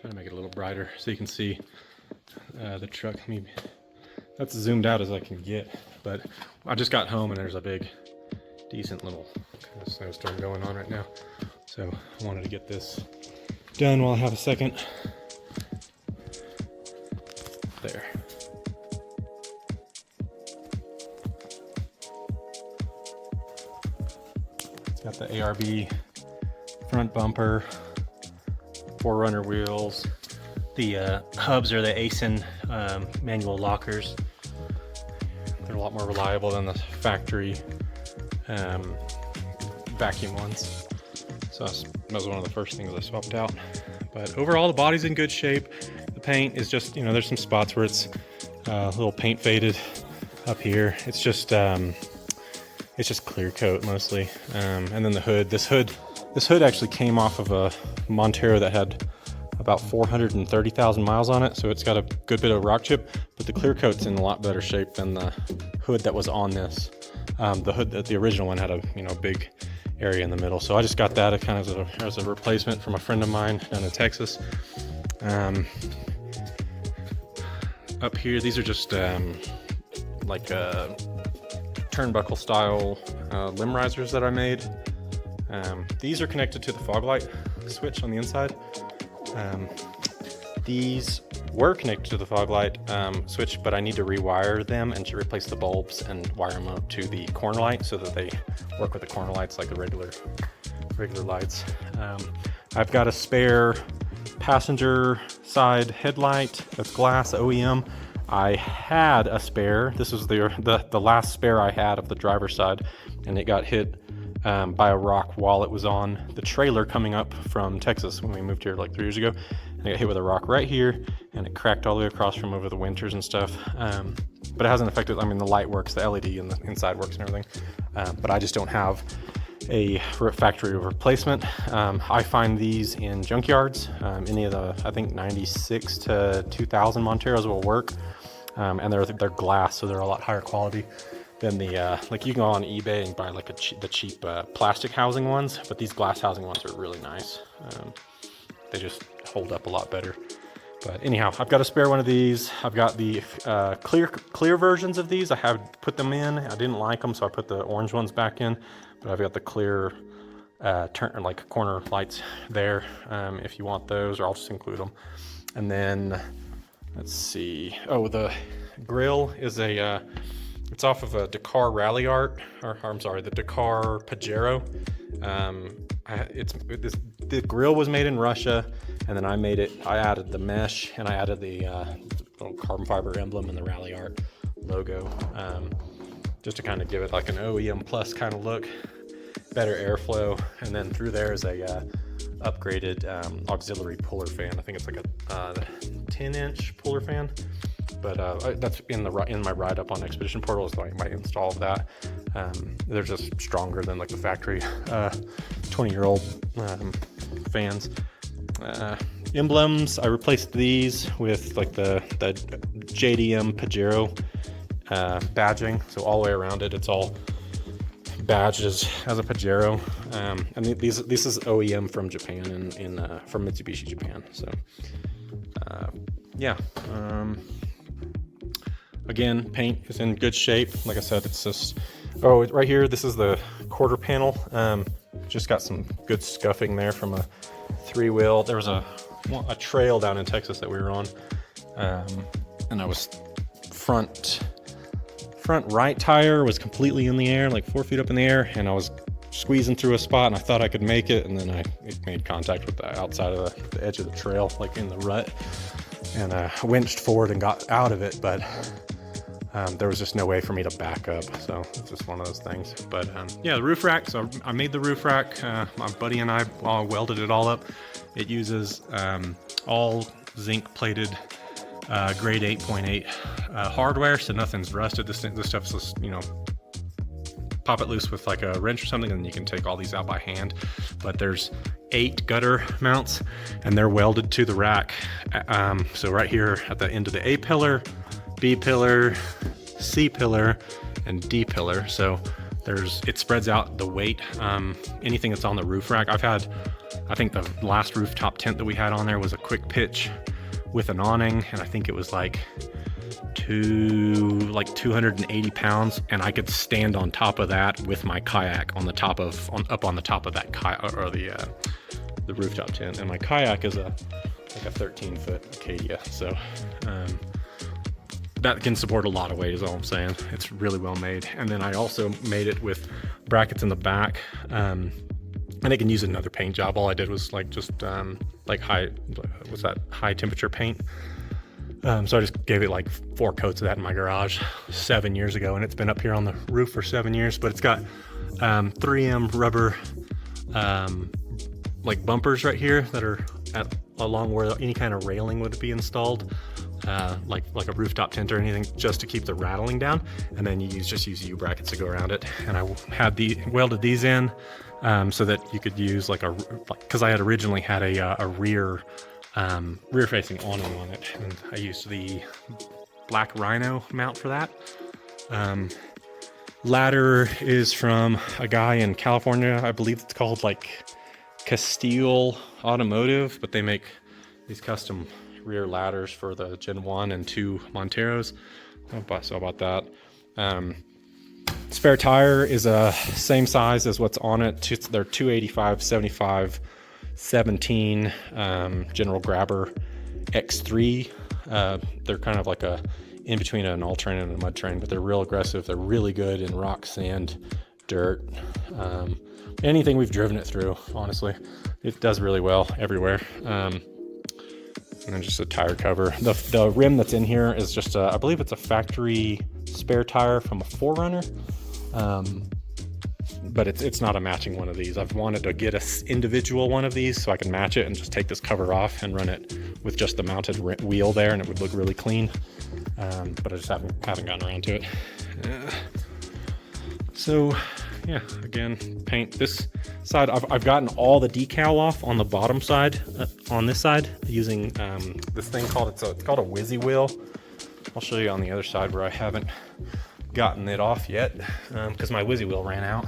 Try to make it a little brighter so you can see the truck. Maybe that's zoomed out as I can get, but I just got home and there's a big, decent little kind of snowstorm going on right now. So I wanted to get this done while I have a second. There. It's got the ARB front bumper, 4Runner wheels. The hubs are the ASIN manual lockers. They're a lot more reliable than the factory vacuum ones. So that was one of the first things I swapped out. But overall, the body's in good shape. The paint is just, you know, there's some spots where it's a little paint faded up here. It's just clear coat mostly. And then the hood. This hood actually came off of a Montero that had about 430,000 miles on it, so it's got a good bit of rock chip, but the clear coat's in a lot better shape than the hood that was on this. The hood, the original one, had a big area in the middle, so I just got that kind of as a replacement from a friend of mine down in Texas. Up here, these are just like turnbuckle style limb risers that I made. These are connected to the fog light switch on the inside. These were connected to the fog light switch, but I need to rewire them and to replace the bulbs and wire them up to the corner light so that they work with the corner lights like the regular lights. I've got a spare passenger side headlight that's glass OEM. I had a spare. This was the last spare I had of the driver's side, and it got hit by a rock while it was on the trailer coming up from Texas when we moved here like 3 years ago. And I got hit with a rock right here, and it cracked all the way across from over the winters and stuff. But it hasn't affected, I mean, the light works, the LED and the inside works and everything. But I just don't have a factory replacement. I find these in junkyards. Any of the, I think 96 to 2000 Monteros will work. And they're glass, so they're a lot higher quality than the, like you can go on eBay and buy like the cheap plastic housing ones, but these glass housing ones are really nice. They just hold up a lot better. But anyhow, I've got a spare one of these. I've got the clear versions of these. I have put them in. I didn't like them, so I put the orange ones back in. But I've got the clear like corner lights there if you want those, or I'll just include them. And then let's see. Oh, the grill is it's off of a Dakar Rally Art, or I'm sorry, the Dakar Pajero. The grill was made in Russia, and then I added the mesh, and I added the little carbon fiber emblem and the Rally Art logo, just to kind of give it like an OEM plus kind of look, better airflow. And then through there is a upgraded auxiliary puller fan. I think it's like a 10-inch puller fan. But that's in my write-up on Expedition Portal, so I might install that. They're just stronger than like the factory 20-year-old fans. Emblems, I replaced these with like the JDM Pajero badging, so all the way around it, it's all badged as a Pajero. And this is OEM from Japan and from Mitsubishi Japan. So yeah. Again, paint is in good shape. Like I said, it's just, right here, this is the quarter panel. Just got some good scuffing there from a 3-wheel. There was a trail down in Texas that we were on. And I was front right tire was completely in the air, like 4 feet up in the air. And I was squeezing through a spot and I thought I could make it. And then it made contact with the outside of the edge of the trail, like in the rut. And I winched forward and got out of it, but there was just no way for me to back up. So it's just one of those things. But yeah, the roof rack. So I made the roof rack. My buddy and I welded it all up. It uses all zinc plated grade 8.8 hardware. So nothing's rusted. This stuff's just, pop it loose with like a wrench or something, and you can take all these out by hand. But there's 8 gutter mounts, and they're welded to the rack. So right here at the end of the A pillar, B pillar, C pillar, and D pillar. So it spreads out the weight. Anything that's on the roof rack. I've had I think the last rooftop tent that we had on there was a quick pitch with an awning, and I think it was like 280 pounds, and I could stand on top of that with my kayak on the top of that kayak, or the rooftop tent. And my kayak is like a 13-foot Acadia, so that can support a lot of weight is all I'm saying. It's really well made. And then I also made it with brackets in the back, and I can use another paint job. All I did was like just like high temperature paint. So I just gave it like 4 coats of that in my garage 7 years ago, and it's been up here on the roof for 7 years. But it's got 3M rubber like bumpers right here that are along where any kind of railing would be installed, like a rooftop tent or anything, just to keep the rattling down. And then you just use U brackets to go around it. And I had welded these in so that you could use because I had originally had a rear facing awning on it, and I used the black Rhino mount for that. Ladder is from a guy in California. I believe it's called like Castile Automotive, but they make these custom rear ladders for the Gen 1 and 2 Monteros. So about that. Spare tire is a same size as what's on it. They're 285, 75, 17 General Grabber X3. They're kind of like in between an all terrain and a mud terrain, but they're real aggressive. They're really good in rock, sand, dirt, anything we've driven it through. Honestly, it does really well everywhere. And then just a tire cover. The rim that's in here is just I believe it's a factory spare tire from a 4Runner. But it's not a matching one of these. I've wanted to get an individual one of these so I can match it and just take this cover off and run it with just the mounted wheel there, and it would look really clean. But I just haven't gotten around to it. So yeah, again, paint this side. I've gotten all the decal off on the bottom side, on this side, using this thing called it's called a Whizzy wheel. I'll show you on the other side where I haven't gotten it off yet because my Whizzy wheel ran out.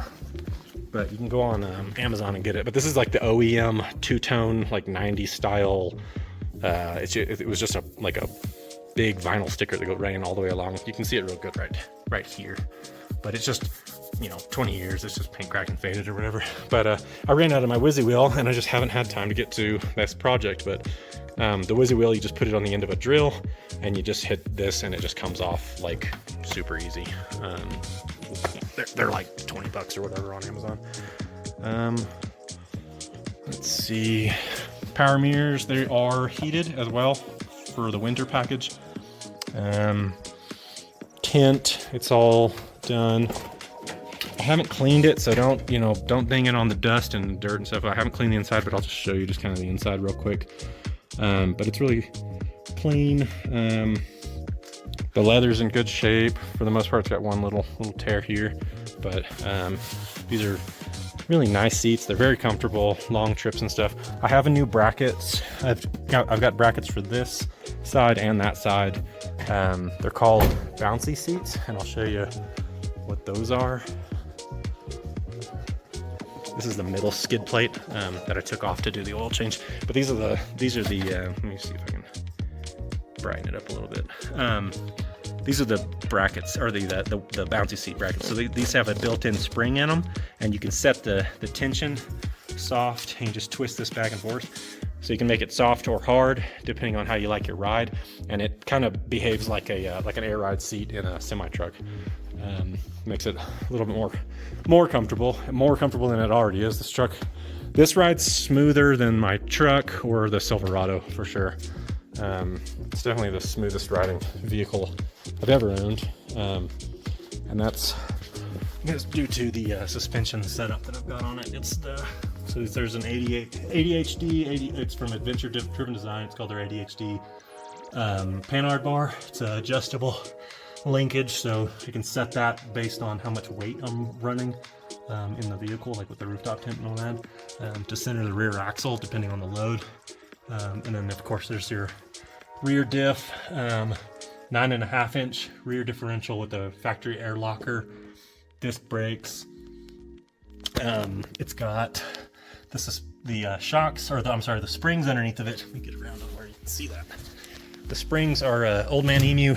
But you can go on Amazon and get it. But this is like the OEM two-tone, like 90s style. It was just like a big vinyl sticker that ran all the way along. You can see it real good right here. But it's just, 20 years. It's just paint cracked and faded or whatever. But I ran out of my Whizzy wheel, and I just haven't had time to get to this project. But the Whizzy wheel, you just put it on the end of a drill, and you just hit this, and it just comes off like super easy. They're like $20 or whatever on Amazon. Let's see. Power mirrors, they are heated as well for the winter package. Tint, it's all done. I haven't cleaned it, so don't ding it on the dust and dirt and stuff. I haven't cleaned the inside, but I'll just show you just kind of the inside real quick. But it's really clean. The leather's in good shape. For the most part, it's got one little tear here, but these are really nice seats. They're very comfortable, long trips and stuff. I have a new brackets. I've got brackets for this side and that side. They're called bouncy seats, and I'll show you what those are. This is the middle skid plate that I took off to do the oil change. But these are the let me see if I can brighten it up a little bit. These are the brackets, or the bouncy seat brackets. So these have a built-in spring in them, and you can set the tension soft, and you just twist this back and forth. So you can make it soft or hard, depending on how you like your ride. And it kind of behaves like an air ride seat in a semi-truck. Makes it a little bit more comfortable than it already is. This ride's smoother than my truck or the Silverado for sure. It's definitely the smoothest riding vehicle I've ever owned, and that's due to the suspension setup that I've got on it. So there's an ADHD. It's from Adventure Driven Design. It's called their ADHD Panhard bar. It's adjustable linkage, so you can set that based on how much weight I'm running in the vehicle, like with the rooftop tent and all that, to center the rear axle depending on the load. And then of course there's your rear diff, 9.5 inch rear differential with a factory air locker, disc brakes. It's got The shocks, or the springs underneath of it. Let me get around to where you can see that. The springs are Old Man Emu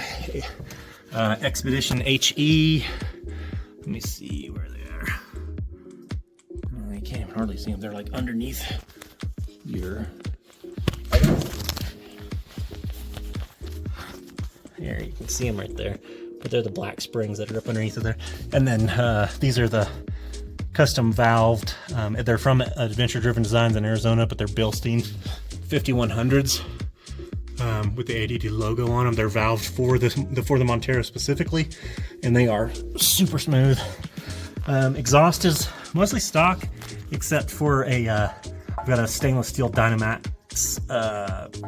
Expedition HE. Let me see where they are. Oh, you can't even hardly see them. They're like underneath your. Here, you can see them right there. But they're the black springs that are up underneath of there. And then these are the custom valved. They're from Adventure Driven Designs in Arizona, but they're Bilstein 5100s with the ADD logo on them. They're valved for the Montero specifically, and they are super smooth. Exhaust is mostly stock, except for I've got a stainless steel Dynamax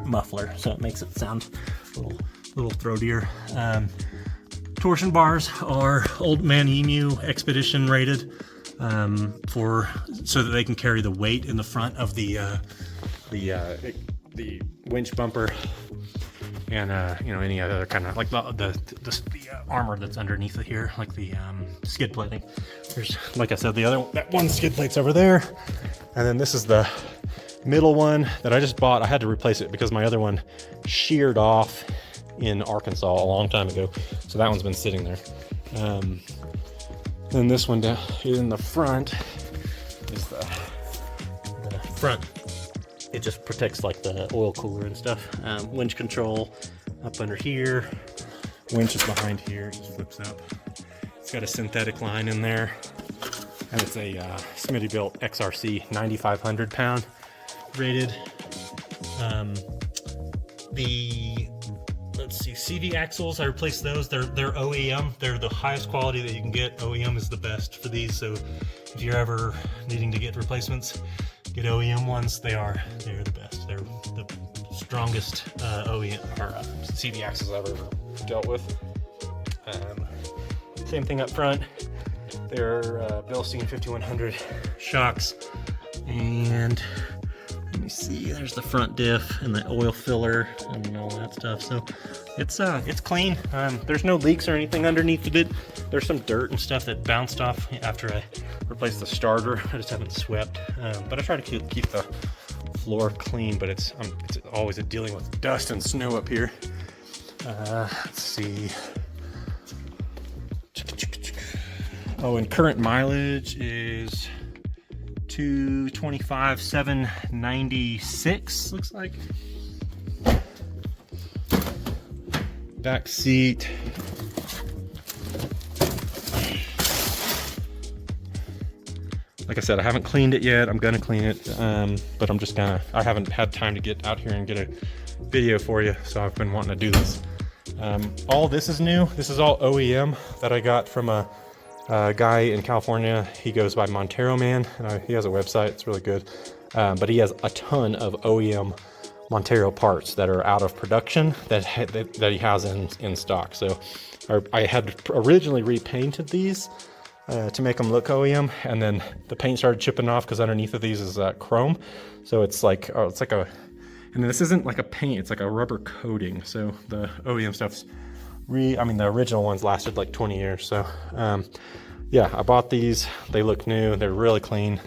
muffler, so it makes it sound a little throatier. Torsion bars are Old Man Emu Expedition rated. So that they can carry the weight in the front of the winch bumper, and any other kind of like the armor that's underneath it here, like the skid plating. There's, like I said, that one skid plate's over there, and then this is the middle one that I just bought. I had to replace it because my other one sheared off in Arkansas a long time ago, so that one's been sitting there. Then this one down in the front is the front. It just protects like the oil cooler and stuff. Winch control up under here. Winch is behind here. It just flips up. It's got a synthetic line in there, and it's a Smittybilt XRC 9,500 pound rated. Let's see, CV axles, I replaced those. They're OEM. They're the highest quality that you can get. OEM is the best for these, so if you're ever needing to get replacements, get OEM ones. They're the best. They're the strongest OEM or CV axles I've ever dealt with. Same thing up front. They're Bilstein 5100 shocks, and let me see, there's the front diff and the oil filler and all that stuff. So it's clean. There's no leaks or anything underneath of it. There's some dirt and stuff that bounced off after I replaced the starter. I just haven't swept, but I try to keep the floor clean, but it's always dealing with dust and snow up here. Let's see. Oh, and current mileage is 225,796, looks like. Back seat. Like I said, I haven't cleaned it yet. I'm gonna clean it, but I haven't had time to get out here and get a video for you, so I've been wanting to do this. All this is new. This is all OEM that I got from a guy in California. He goes by Montero Man, and he has a website. It's really good, but he has a ton of OEM Montero parts that are out of production that he has in stock. So I had originally repainted these to make them look OEM, and then the paint started chipping off because underneath of these is chrome. So it's like and this isn't like a paint, it's like a rubber coating. So the OEM stuff's the original ones lasted like 20 years. So yeah, I bought these. They look new. They're really clean.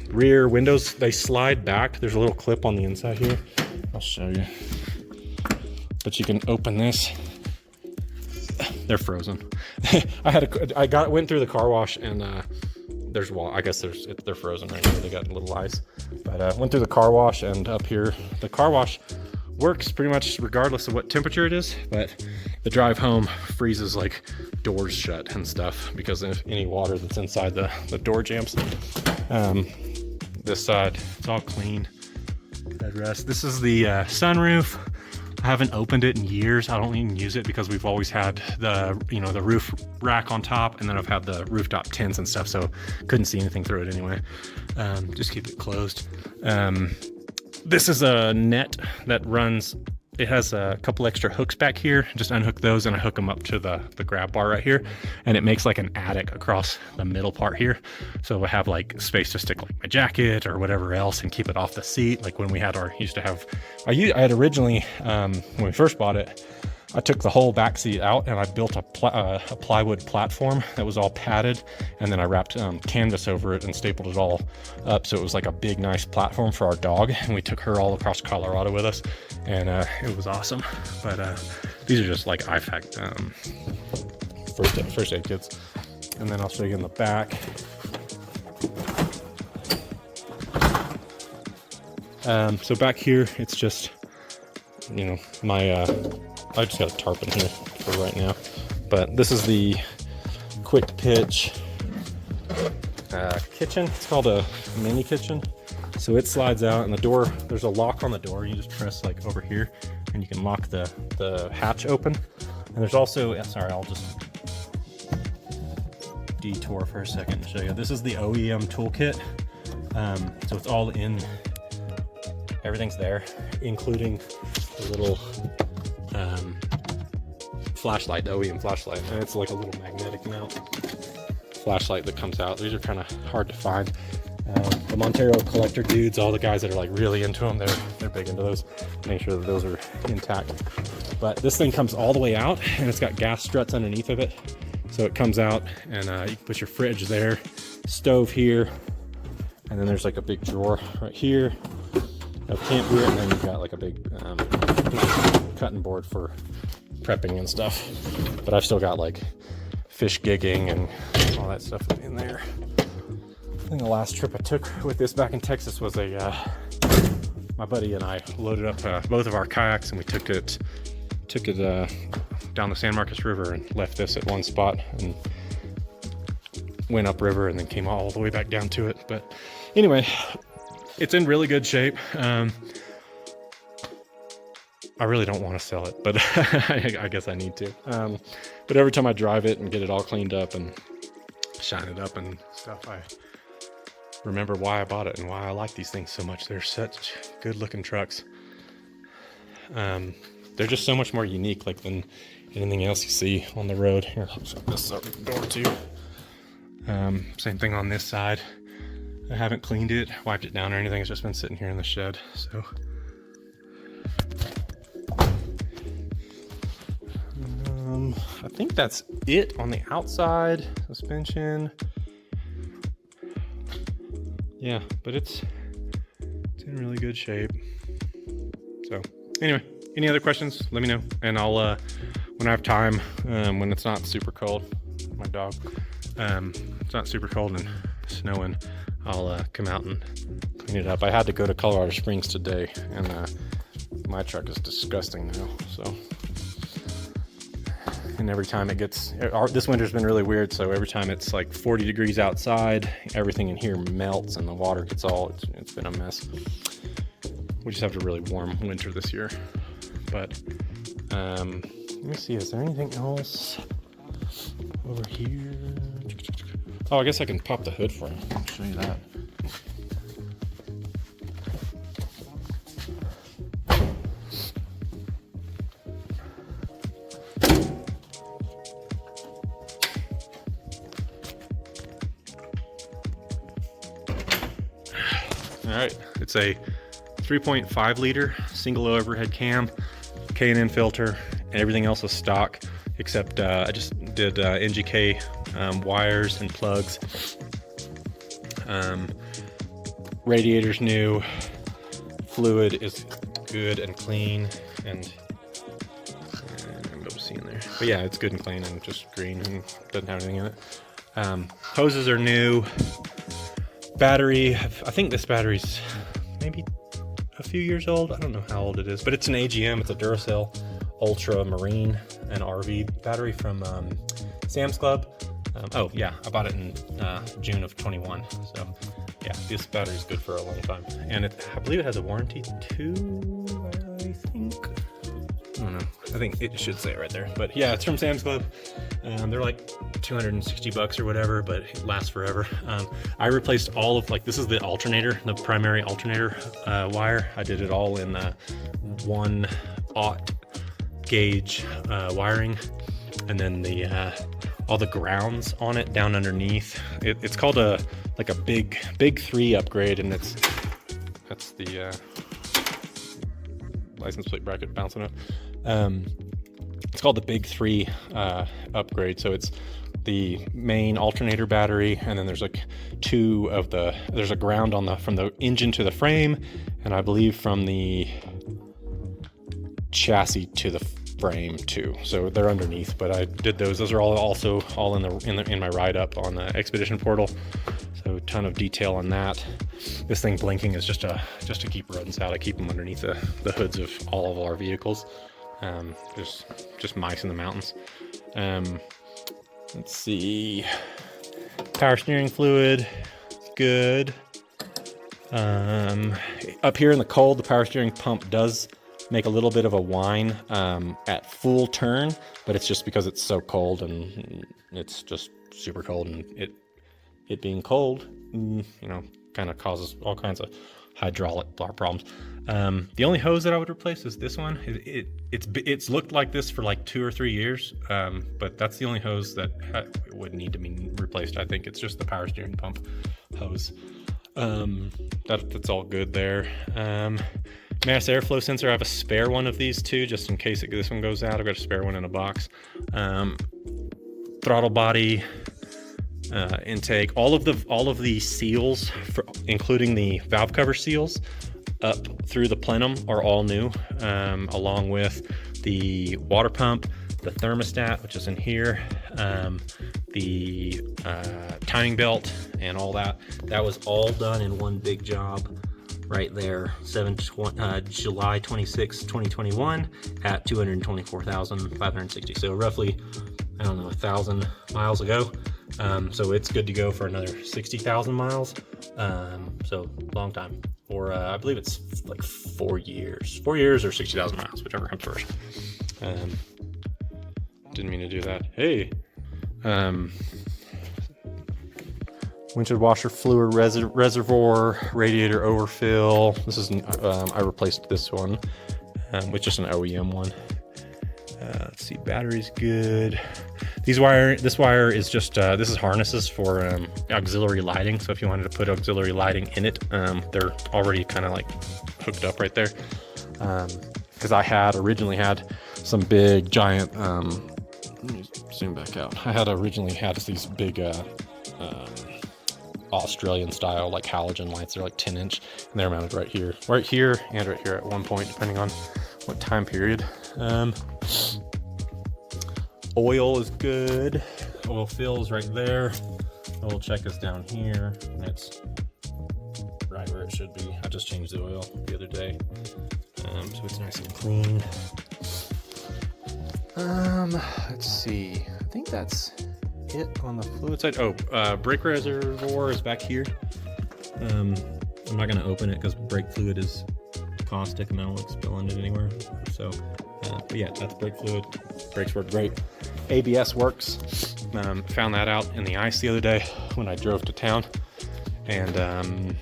Rear windows, they slide back. There's a little clip on the inside here. I'll show you. But you can open this. They're frozen. I went through the car wash, and I guess they're frozen right now. They got a little ice. But went through the car wash, and up here, the car wash works pretty much regardless of what temperature it is, but the drive home freezes like doors shut and stuff because of any water that's inside the door jams. This side, it's all clean. Headrest. This is the sunroof. I haven't opened it in years. I don't even use it because we've always had the roof rack on top, and then I've had the rooftop tents and stuff, so couldn't see anything through it anyway. Just keep it closed. This is a net that runs. It has a couple extra hooks back here. Just unhook those and I hook them up to the grab bar right here, and it makes like an attic across the middle part here. So I have like space to stick like my jacket or whatever else and keep it off the seat. Like when we had I had originally, when we first bought it, I took the whole back seat out and I built a plywood platform that was all padded, and then I wrapped canvas over it and stapled it all up, so it was like a big nice platform for our dog, and we took her all across Colorado with us, and it was awesome. But these are just like IFAC first aid kits. And then I'll show you in the back. So back here, it's just, you know, my I just got a tarp in here for right now, but this is the quick pitch kitchen. It's called a mini kitchen. So it slides out, and the door, there's a lock on the door. You just press like over here and you can lock the hatch open. And there's also, sorry, I'll just detour for a second and show you. This is the OEM toolkit. So it's all in, everything's there, including the little flashlight, the OEM flashlight, and it's like a little magnetic mount flashlight that comes out. These are kind of hard to find. The Montero collector dudes, all the guys that are like really into them, they're big into those. Make sure that those are intact. But this thing comes all the way out, and it's got gas struts underneath of it. So it comes out, and you can put your fridge there, stove here, and then there's like a big drawer right here of camp gear, and then you've got like a big cutting board for prepping and stuff. But I've still got like fish gigging and all that stuff in there. I think the last trip I took with this back in Texas was my buddy and I loaded up both of our kayaks, and we took it down the San Marcos River and left this at one spot and went upriver and then came all the way back down to it. But anyway, it's in really good shape. I really don't want to sell it, but I guess I need to. But every time I drive it and get it all cleaned up and shine it up and stuff, I remember why I bought it and why I like these things so much. They're such good looking trucks. They're just so much more unique, like, than anything else you see on the road. Here, I'll shut this up door too. Same thing on this side. I haven't cleaned it, wiped it down or anything. It's just been sitting here in the shed. So I think that's it on the outside. Suspension. Yeah, but it's in really good shape. So anyway, any other questions, let me know, and I'll when I have time, when it's not super cold, my dog, it's not super cold and snowing, I'll come out and clean it up. I had to go to Colorado Springs today, and my truck is disgusting now. So, and every time it gets, this winter's been really weird, so every time it's like 40 degrees outside, everything in here melts and the water gets all, it's been a mess. We just have a really warm winter this year. But let me see, is there anything else over here? Oh, I guess I can pop the hood for you. I'll show you that. All right, it's a 3.5 liter single overhead cam, K&N filter, and everything else is stock, except I just did NGK wires and plugs. Radiator's new, fluid is good and clean, and I'm able to see in there. But yeah, it's good and clean and just green and doesn't have anything in it. Hoses are new. Battery, I think this battery's maybe a few years old. I don't know how old it is, but it's an AGM. It's a Duracell Ultra Marine and RV battery from Sam's Club. Oh yeah, I bought it in June of 21. So yeah, this battery is good for a long time, and I believe it has a warranty too. I think. I don't know. I think it should say it right there. But yeah, it's from Sam's Club. They're like $260 or whatever, but it lasts forever. I replaced all of, like, this is the alternator, the primary alternator wire. I did it all in 1/0 gauge wiring, and then the all the grounds on it down underneath. It's called a big 3 upgrade, and that's the license plate bracket bouncing up. it's called the Big Three upgrade. So it's the main alternator battery, and then there's like there's a ground on from the engine to the frame, and I believe from the chassis to the frame too. So they're underneath, but I did those. Those are also all in my write up on the Expedition portal. So a ton of detail on that. This thing blinking is just to keep rodents out. I keep them underneath the hoods of all of our vehicles. Just mice in the mountains. Let's see. Power steering fluid, good. Up here in the cold, the power steering pump does make a little bit of a whine at full turn, but it's just because it's so cold, and it's just super cold, and it being cold, kind of causes all kinds of hydraulic problems. The only hose that I would replace is this one. It's looked like this for like 2 or 3 years, but that's the only hose that would need to be replaced. I think it's just the power steering pump hose. That's all good there. Mass airflow sensor, I have a spare one of these too, just in case this one goes out. I've got a spare one in a box. Throttle body, intake, all of the seals, including the valve cover seals up through the plenum, are all new, along with the water pump, the thermostat, which is in here, the timing belt, and all that. That was all done in one big job right there, July 26, 2021 at 224,560. So roughly, I don't know, 1,000 miles ago. So it's good to go for another 60,000 miles. So long time. Or I believe it's like 4 years or 60,000 miles, whichever comes first. Didn't mean to do that. Hey, windshield washer fluid reservoir, radiator overfill. This is I replaced this one with just an OEM one. Let's see, battery's good. This wire is just this is harnesses for auxiliary lighting. So if you wanted to put auxiliary lighting in it, they're already kind of like hooked up right there. Because I originally had some big giant. Let me zoom back out. I originally had these big Australian style like halogen lights. They're like 10-inch, and they're mounted right here, and right here at one point, depending on what time period. Oil is good. Oil fill is right there. Oil check is down here, and it's right where it should be. I just changed the oil the other day, so it's nice and clean. Let's see. I think that's it on the fluid side. Brake reservoir is back here. I'm not going to open it because brake fluid is caustic and I don't like spilling it anywhere. So, but yeah, that's brake fluid. Brakes work great. ABS works. Found that out in the ice the other day when I drove to town. And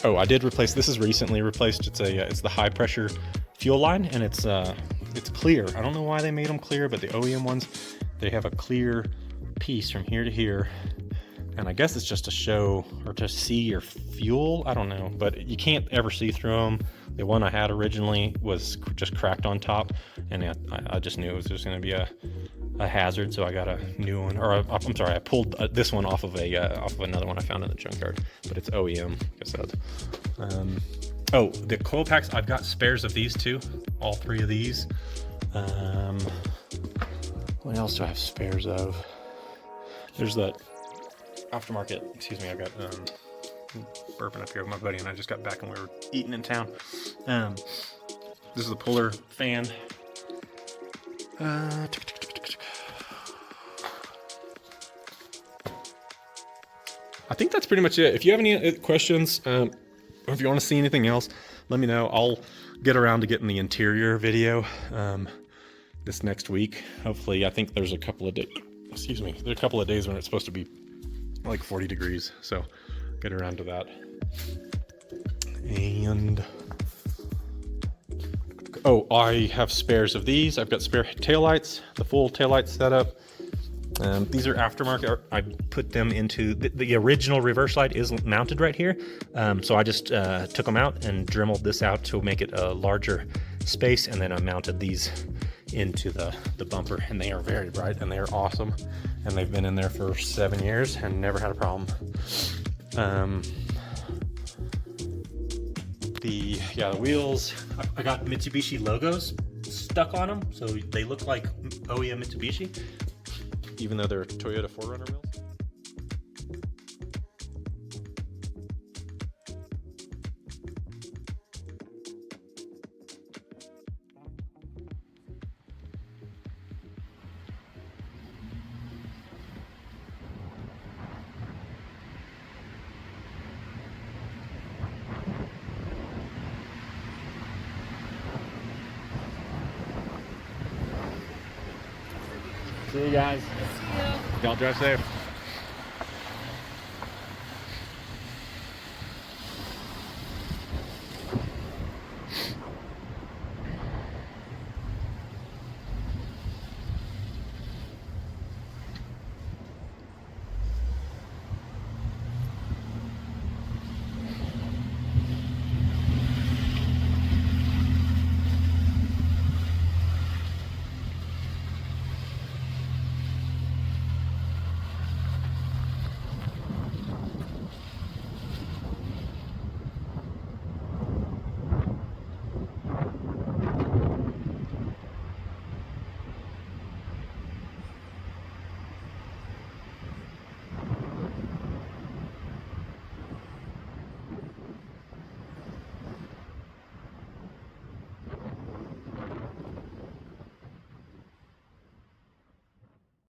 I did replace. This is recently replaced. It's the high pressure fuel line, and it's clear. I don't know why they made them clear, but the OEM ones, they have a clear piece from here to here, and I guess it's just to show or to see your fuel. I don't know, but you can't ever see through them. The one I had originally was just cracked on top, and I just knew it was just going to be a hazard, so I got a new one. Or I'm sorry, I pulled this one off of another one I found in the junkyard, but it's OEM. I guess that's. The coil packs, I've got spares of these too, all 3 of these. What else do I have spares of? There's that aftermarket, excuse me, I got burping up here with my buddy, and I just got back and we were eating in town. This is the puller fan. I think that's pretty much it. If you have any questions, or if you want to see anything else, let me know. I'll get around to getting the interior video this next week. Hopefully, I think there's a couple of days. Excuse me. There's a couple of days when it's supposed to be like 40 degrees, so get around to that. And I have spares of these. I've got spare taillights, the full taillight setup. These are aftermarket. I put them into the original reverse light is mounted right here. So I just took them out and dremeled this out to make it a larger space, and then I mounted these into the bumper, and they are very bright and they are awesome, and they've been in there for 7 years and never had a problem. The wheels, I got Mitsubishi logos stuck on them, so they look like OEM Mitsubishi, even though they're Toyota 4Runner wheels. See you guys. See you. Y'all drive safe.